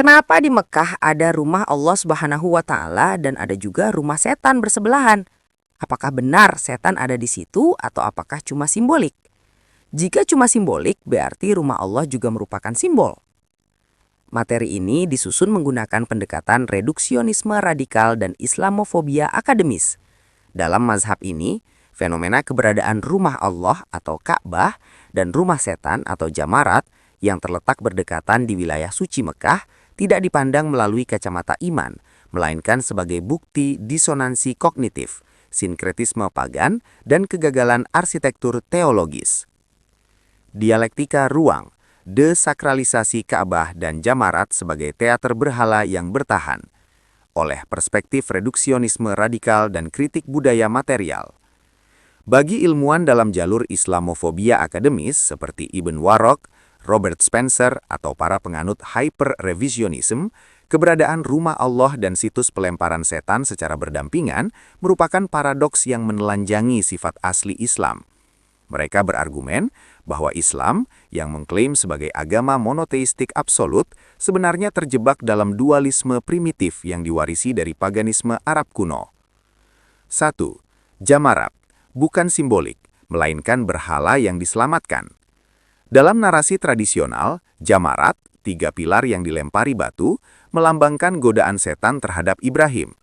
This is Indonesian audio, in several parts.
Kenapa di Mekah ada rumah Allah Subhanahu wa Ta'ala dan ada juga rumah setan bersebelahan? Apakah benar setan ada di situ atau apakah cuma simbolik? Jika cuma simbolik, berarti rumah Allah juga merupakan simbol. Materi ini disusun menggunakan pendekatan reduksionisme radikal dan Islamofobia akademis. Dalam mazhab ini, fenomena keberadaan rumah Allah atau Ka'bah dan rumah setan atau jamarat yang terletak berdekatan di wilayah suci Mekah tidak dipandang melalui kacamata iman, melainkan sebagai bukti disonansi kognitif, sinkretisme pagan, dan kegagalan arsitektur teologis. Dialektika ruang, desakralisasi Ka'bah dan jamarat sebagai teater berhala yang bertahan, oleh perspektif reduksionisme radikal dan kritik budaya material. Bagi ilmuwan dalam jalur Islamofobia akademis seperti Ibn Warraq, Robert Spencer, atau para penganut hyper-revisionism, keberadaan rumah Allah dan situs pelemparan setan secara berdampingan merupakan paradoks yang menelanjangi sifat asli Islam. Mereka berargumen bahwa Islam yang mengklaim sebagai agama monoteistik absolut sebenarnya terjebak dalam dualisme primitif yang diwarisi dari paganisme Arab kuno. 1. Jamarat, bukan simbolik, melainkan berhala yang diselamatkan. Dalam narasi tradisional, jamarat, 3 pilar yang dilempari batu, melambangkan godaan setan terhadap Ibrahim.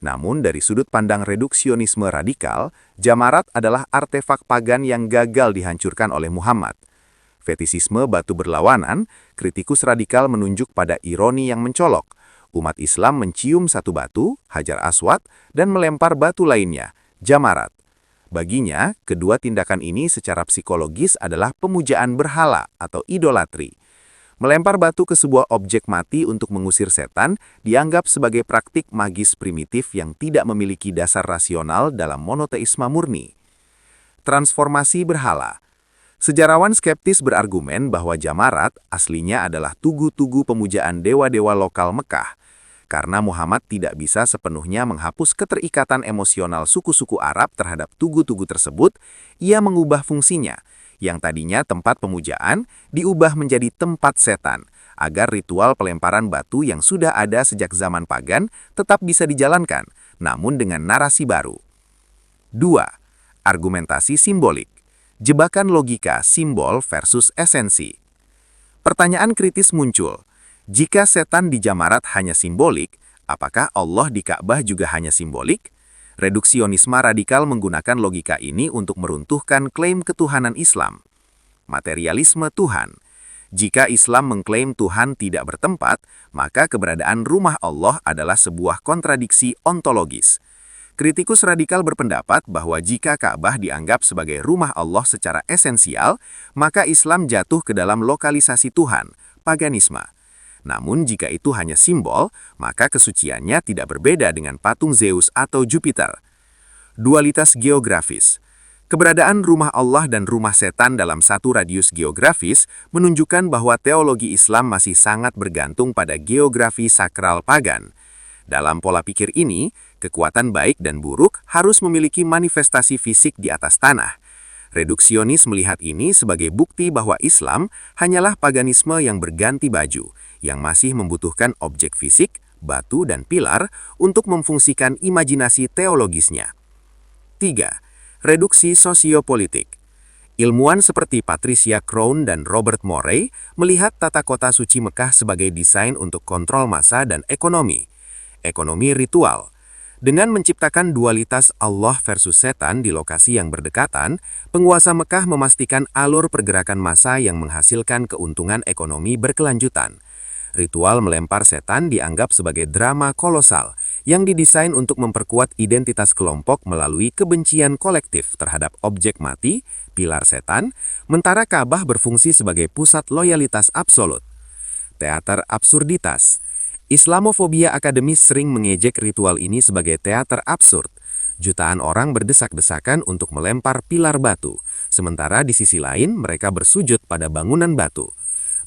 Namun dari sudut pandang reduksionisme radikal, jamarat adalah artefak pagan yang gagal dihancurkan oleh Muhammad. Fetisisme batu berlawanan, kritikus radikal menunjuk pada ironi yang mencolok. Umat Islam mencium satu batu, Hajar Aswad, dan melempar batu lainnya, jamarat. Baginya, kedua tindakan ini secara psikologis adalah pemujaan berhala atau idolatri. Melempar batu ke sebuah objek mati untuk mengusir setan dianggap sebagai praktik magis primitif yang tidak memiliki dasar rasional dalam monoteisme murni. Transformasi berhala. Sejarawan skeptis berargumen bahwa jamarat aslinya adalah tugu-tugu pemujaan dewa-dewa lokal Mekah, karena Muhammad tidak bisa sepenuhnya menghapus keterikatan emosional suku-suku Arab terhadap tugu-tugu tersebut, ia mengubah fungsinya, yang tadinya tempat pemujaan, diubah menjadi tempat setan, agar ritual pelemparan batu yang sudah ada sejak zaman pagan tetap bisa dijalankan, namun dengan narasi baru. 2. Argumentasi simbolik. Jebakan logika simbol versus esensi. Pertanyaan kritis muncul. Jika setan di jamarat hanya simbolik, apakah Allah di Ka'bah juga hanya simbolik? Reduksionisme radikal menggunakan logika ini untuk meruntuhkan klaim ketuhanan Islam. Materialisme Tuhan. Jika Islam mengklaim Tuhan tidak bertempat, maka keberadaan rumah Allah adalah sebuah kontradiksi ontologis. Kritikus radikal berpendapat bahwa jika Ka'bah dianggap sebagai rumah Allah secara esensial, maka Islam jatuh ke dalam lokalisasi Tuhan, paganisme. Namun jika itu hanya simbol, maka kesuciannya tidak berbeda dengan patung Zeus atau Jupiter. Dualitas geografis. Keberadaan rumah Allah dan rumah setan dalam satu radius geografis menunjukkan bahwa teologi Islam masih sangat bergantung pada geografi sakral pagan. Dalam pola pikir ini, kekuatan baik dan buruk harus memiliki manifestasi fisik di atas tanah. Reduksionis melihat ini sebagai bukti bahwa Islam hanyalah paganisme yang berganti baju, yang masih membutuhkan objek fisik, batu, dan pilar untuk memfungsikan imajinasi teologisnya. 3. Reduksi sosiopolitik. Ilmuwan seperti Patricia Crown dan Robert Morey melihat tata kota suci Mekah sebagai desain untuk kontrol massa dan ekonomi. Ekonomi ritual. Dengan menciptakan dualitas Allah versus setan di lokasi yang berdekatan, penguasa Mekah memastikan alur pergerakan massa yang menghasilkan keuntungan ekonomi berkelanjutan. Ritual melempar setan dianggap sebagai drama kolosal yang didesain untuk memperkuat identitas kelompok melalui kebencian kolektif terhadap objek mati, pilar setan, mentara Ka'bah berfungsi sebagai pusat loyalitas absolut. Teater absurditas. Islamofobia akademis sering mengejek ritual ini sebagai teater absurd. Jutaan orang berdesak-desakan untuk melempar pilar batu, sementara di sisi lain mereka bersujud pada bangunan batu.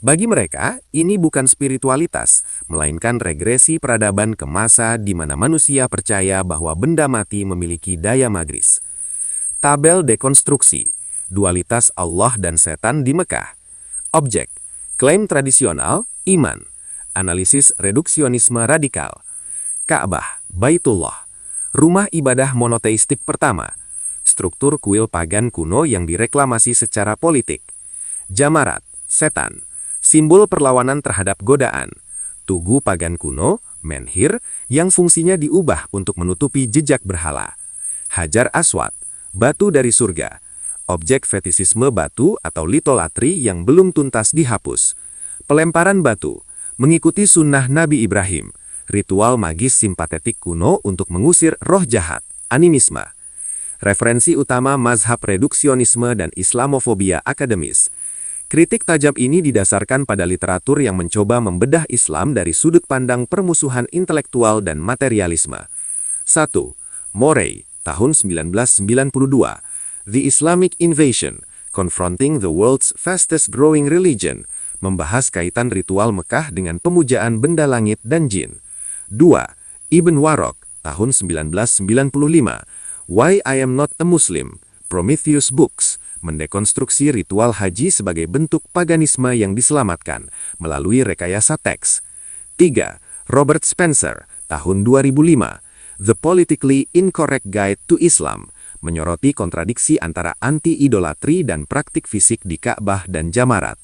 Bagi mereka, ini bukan spiritualitas, melainkan regresi peradaban ke masa di mana manusia percaya bahwa benda mati memiliki daya magis. Tabel dekonstruksi, dualitas Allah dan setan di Mekah. Objek, klaim tradisional, iman. Analisis reduksionisme radikal. Ka'bah, Baitullah, rumah ibadah monoteistik pertama. Struktur kuil pagan kuno yang direklamasi secara politik. Jamarat, setan, simbol perlawanan terhadap godaan. Tugu pagan kuno, menhir, yang fungsinya diubah untuk menutupi jejak berhala. Hajar Aswad, batu dari surga, objek fetisisme batu atau litolatri yang belum tuntas dihapus. Pelemparan batu, mengikuti sunnah Nabi Ibrahim, ritual magis simpatetik kuno untuk mengusir roh jahat, animisme. Referensi utama mazhab reduksionisme dan Islamofobia akademis. Kritik tajam ini didasarkan pada literatur yang mencoba membedah Islam dari sudut pandang permusuhan intelektual dan materialisme. 1. Morey, tahun 1992. The Islamic Invasion, Confronting the World's Fastest Growing Religion, membahas kaitan ritual Mekah dengan pemujaan benda langit dan jin. 2. Ibn Warok, tahun 1995. Why I Am Not a Muslim, Prometheus Books, mendekonstruksi ritual haji sebagai bentuk paganisme yang diselamatkan melalui rekayasa teks. 3. Robert Spencer, tahun 2005. The Politically Incorrect Guide to Islam, menyoroti kontradiksi antara anti-idolatri dan praktik fisik di Ka'bah dan Jamarat.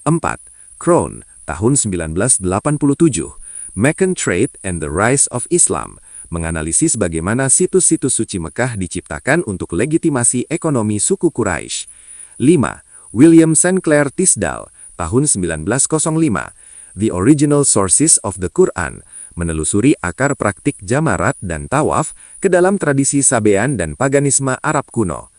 4. Krohn, tahun 1987. Meccan Trade and the Rise of Islam, menganalisis bagaimana situs-situs suci Mekah diciptakan untuk legitimasi ekonomi suku Quraisy. 5. William Sinclair Tisdale, tahun 1905. The Original Sources of the Quran, menelusuri akar praktik jamarat dan tawaf ke dalam tradisi Sabean dan paganisme Arab kuno.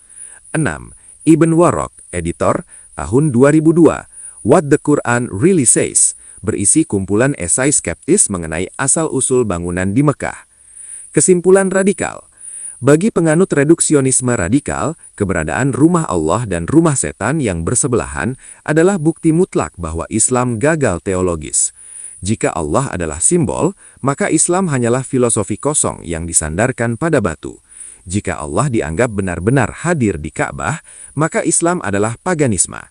6. Ibn Warok, editor, tahun 2002. What the Quran Really Says, berisi kumpulan esai skeptis mengenai asal-usul bangunan di Mekah. Kesimpulan radikal. Bagi penganut reduksionisme radikal, keberadaan rumah Allah dan rumah setan yang bersebelahan adalah bukti mutlak bahwa Islam gagal teologis. Jika Allah adalah simbol, maka Islam hanyalah filosofi kosong yang disandarkan pada batu. Jika Allah dianggap benar-benar hadir di Ka'bah, maka Islam adalah paganisme.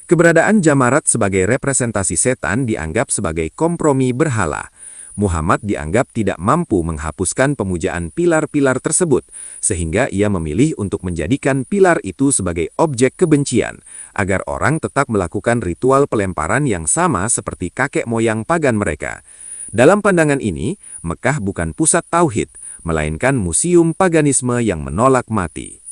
Keberadaan jamarat sebagai representasi setan dianggap sebagai kompromi berhala. Muhammad dianggap tidak mampu menghapuskan pemujaan pilar-pilar tersebut, sehingga ia memilih untuk menjadikan pilar itu sebagai objek kebencian, agar orang tetap melakukan ritual pelemparan yang sama seperti kakek moyang pagan mereka. Dalam pandangan ini, Mekah bukan pusat tauhid, melainkan museum paganisme yang menolak mati.